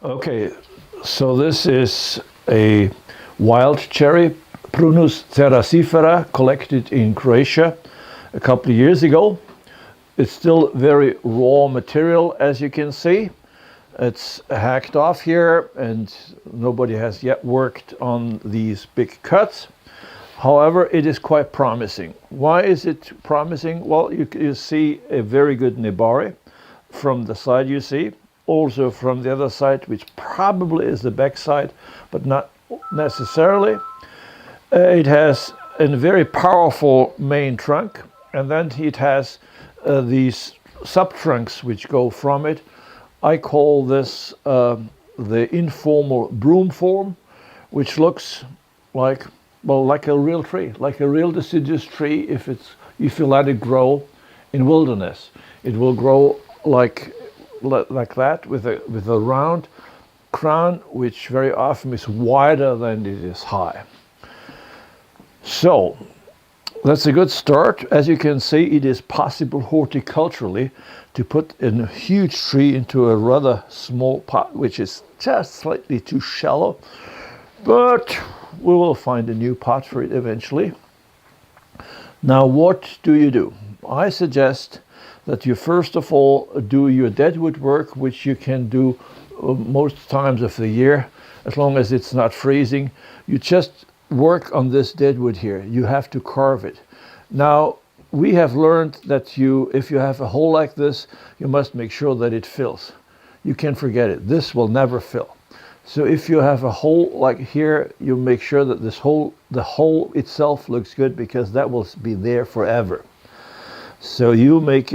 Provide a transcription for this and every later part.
Okay, so this is a wild cherry, Prunus cerasifera, collected in Croatia a couple of years ago. It's still very raw material, as you can see. It's hacked off here and nobody has yet worked on these big cuts. However, it is quite promising. Why is it promising? Well, you see a very good nebari from the side you see. Also from the other side, which probably is the back side, but not necessarily. It has a very powerful main trunk, and then it has these sub-trunks which go from it. I call this the informal broom form, which looks like, well, like a real tree, like a real deciduous tree if you let it grow in wilderness. It will grow like that with a round crown, which very often is wider than it is high. So that's a good start. As you can see, it is possible horticulturally to put a huge tree into a rather small pot, which is just slightly too shallow, but we will find a new pot for it eventually. Now, what do? I suggest that you first of all do your deadwood work, which you can do most times of the year, as long as it's not freezing. You just work on this deadwood here. You have to carve it. Now, we have learned that if you have a hole like this, you must make sure that it fills. You can forget it. This will never fill. So if you have a hole like here, you make sure that the hole itself looks good, because that will be there forever. So you make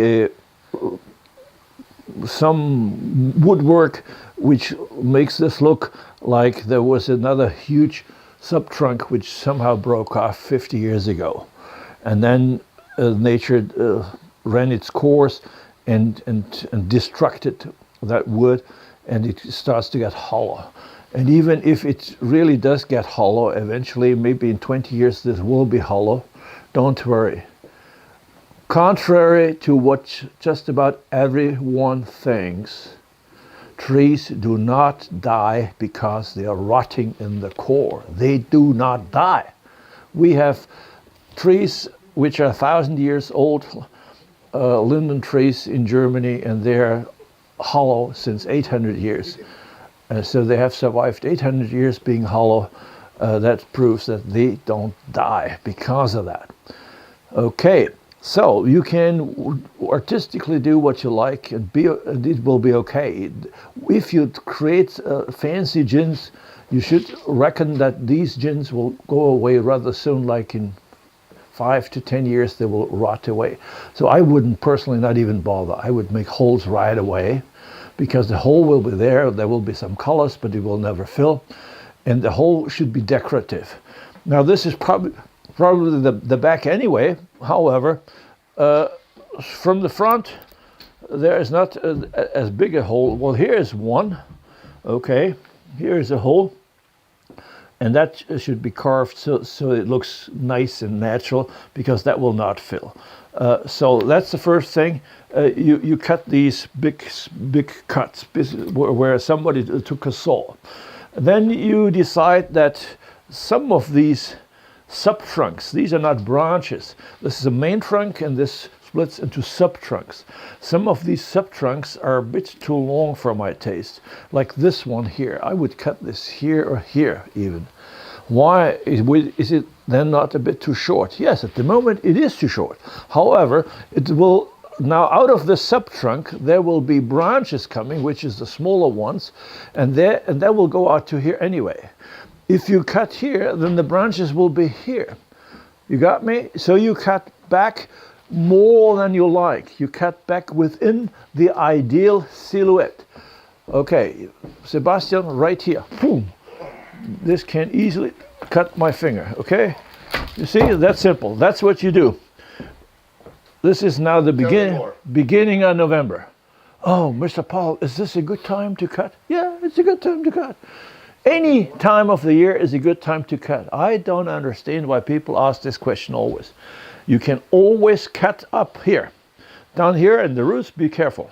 some woodwork which makes this look like there was another huge sub-trunk which somehow broke off 50 years ago. And then nature ran its course and destructed that wood, and it starts to get hollow. And even if it really does get hollow, eventually, maybe in 20 years, this will be hollow. Don't worry. Contrary to what just about everyone thinks, trees do not die because they are rotting in the core. They do not die. We have trees which are 1,000 years old, linden trees in Germany, and they're hollow since 800 years. So they have survived 800 years being hollow. That proves that they don't die because of that. Okay. So you can artistically do what you like, and it will be okay. If you create fancy gins, you should reckon that these gins will go away rather soon, like in 5 to 10 years they will rot away. So I wouldn't personally not even bother. I would make holes right away, because the hole will be there. There will be some colors, but it will never fill. And the hole should be decorative. Now this is probably the back anyway. However, from the front, there is not as big a hole. Well, here is one. Okay, here is a hole, and that should be carved so it looks nice and natural, because that will not fill. So that's the first thing. You cut these big cuts where somebody took a saw. Then you decide that some of these sub-trunks, these are not branches. This is a main trunk, and this splits into sub-trunks. Some of these sub-trunks are a bit too long for my taste, like this one here. I would cut this here or here even. Why is it then not a bit too short? Yes, at the moment it is too short. However, it will now, out of the sub-trunk there will be branches coming, which is the smaller ones, and that will go out to here anyway. If you cut here, then the branches will be here. You got me? So you cut back more than you like. You cut back within the ideal silhouette. Okay, Sebastian, right here. Boom. This can easily cut my finger, okay? You see, that's simple. That's what you do. This is now the beginning of November. Oh, Mr. Pall, is this a good time to cut? Yeah, it's a good time to cut. Any time of the year is a good time to cut. I don't understand why people ask this question always. You can always cut up here. Down here in the roots, be careful.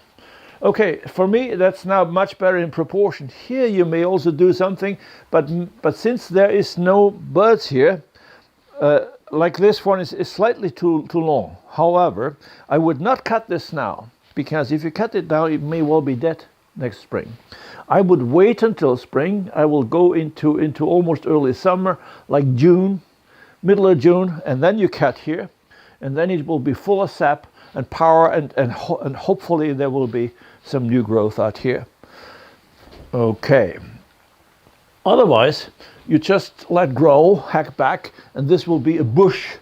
Okay, for me that's now much better in proportion. Here you may also do something, but since there is no birds here, like this one is slightly too long. However, I would not cut this now, because if you cut it now, it may well be dead next spring. I would wait until spring. I will go into almost early summer, like June, middle of June, and then you cut here, and then it will be full of sap and power, and hopefully there will be some new growth out here. Okay. Otherwise, you just let grow, hack back, and this will be a bush.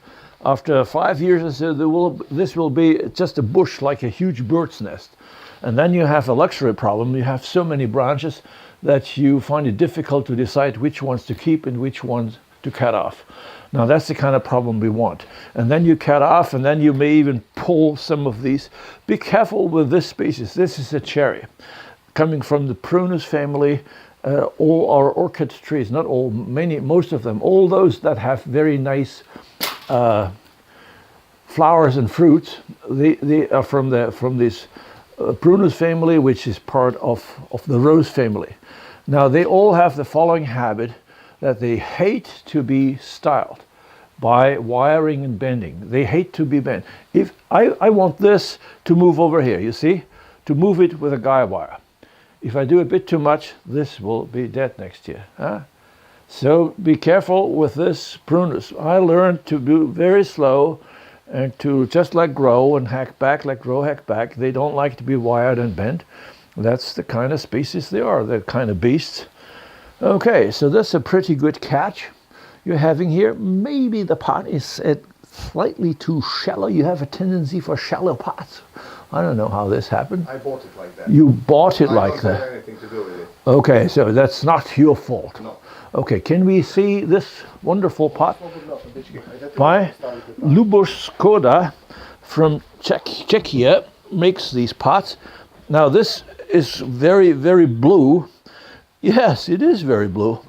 After 5 years or so, this will be just a bush, like a huge bird's nest. And then you have a luxury problem. You have so many branches that you find it difficult to decide which ones to keep and which ones to cut off. Now that's the kind of problem we want. And then you cut off, and then you may even pull some of these. Be careful with this species. This is a cherry coming from the Prunus family. All our orchid trees, not all, most of them, all those that have very nice flowers and fruits, they are from this Prunus family, which is part of the rose family. Now they all have the following habit, that they hate to be styled by wiring and bending. They hate to be bent. If I want this to move over here, you see, to move it with a guy wire. If I do a bit too much, this will be dead next year. Huh? So be careful with this Prunus. I learned to do very slow and to just let grow and hack back, let grow, hack back. They don't like to be wired and bent. That's the kind of species they are, the kind of beasts. Okay, so that's a pretty good catch you're having here. Maybe the pot is slightly too shallow. You have a tendency for shallow pots. I don't know how this happened. I bought it like that. You bought it like that? I don't have anything to do with it. Okay, so that's not your fault. No. Okay, can we see this wonderful pot by Luboš Skoda from Czechia makes these pots. Now this is very, very blue. Yes, it is very blue.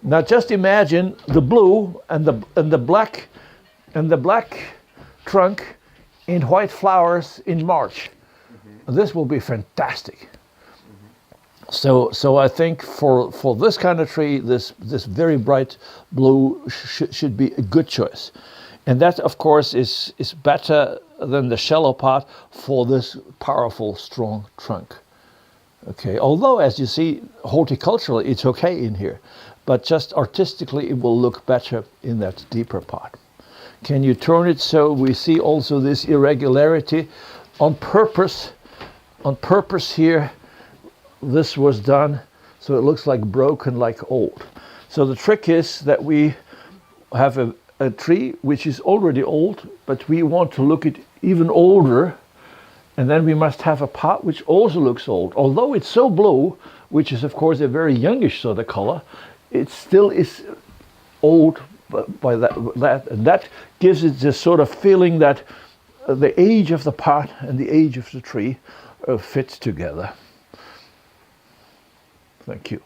Now just imagine the blue and the black trunk in white flowers in March. Mm-hmm. This will be fantastic. Mm-hmm. So I think for this kind of tree, this very bright blue should be a good choice. And that, of course, is better than the shallow pot for this powerful, strong trunk. Okay, although as you see, horticulturally it's okay in here, but just artistically it will look better in that deeper pot. Can you turn it so we see also this irregularity on purpose? On purpose here, this was done so it looks like broken, like old. So the trick is that we have a tree which is already old, but we want to look it even older, and then we must have a pot which also looks old. Although it's so blue, which is of course a very youngish sort of color, it still is old by that, and that gives it this sort of feeling that the age of the pot and the age of the tree fit together. Thank you.